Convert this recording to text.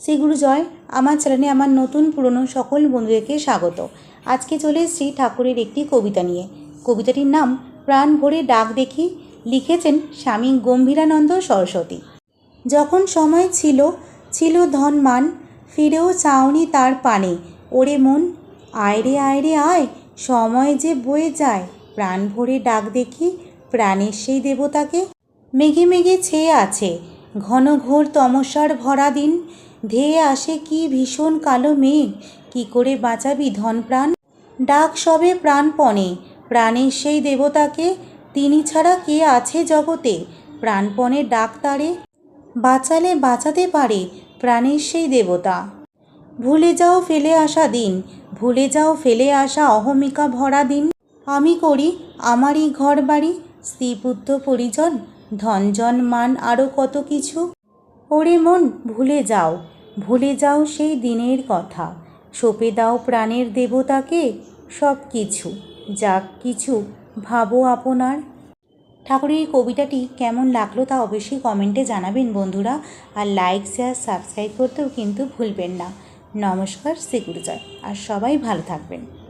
শ্রী গুরু জয়। আমার চ্যানেলে আমার নতুন পুরনো সকল বন্ধুদেরকে স্বাগত। আজকে চলে এসেছি ঠাকুরের একটি কবিতা নিয়ে। কবিতাটির নাম প্রাণ ভরে ডাক দেখি, লিখেছেন স্বামী গম্ভীরানন্দ সরস্বতী। যখন সময় ছিল ছিল ধন মান, ফিরেও চাওনি তার পানে। ওরে মন, আয় রে আয় রে আয়, সময় যে বয়ে যায়। প্রাণ ভরে ডাক দেখি প্রাণের সেই দেবতাকে। মেঘে মেঘে ছেয়ে আছে ঘন ঘোর তমসার ভরা দিন, ধেয়ে আসে কি ভীষণ কালো মেঘ। কি করে বাঁচাবি ধন প্রাণ? ডাক সবে প্রাণপণে প্রাণের সেই দেবতাকে, তিনি ছাড়া কে আছে জগতে? প্রাণপণে ডাক তারে, বাঁচালে বাঁচাতে পারে প্রাণের সেই দেবতা। ভুলে যাও ফেলে আসা দিন, ভুলে যাও ফেলে আসা অহমিকা ভরা দিন। আমি করি আমারই ঘর বাড়ি, স্ত্রী পুত্র পরিজন, ধন জন মান আরও কত কিছু। ওরে মন, ভুলে যাও সেই দিনের কথা, সঁপে দাও প্রাণের দেবতাকে সব কিছু, যা কিছু ভাবো আপনার। ঠাকুরের এই কবিতাটি কেমন লাগলো তা অবশ্যই কমেন্টে জানাবেন বন্ধুরা। আর লাইক শেয়ার সাবস্ক্রাইব করতেও কিন্তু ভুলবেন না। নমস্কার, শ্রী গুরু জয়। আর সবাই ভালো থাকবেন।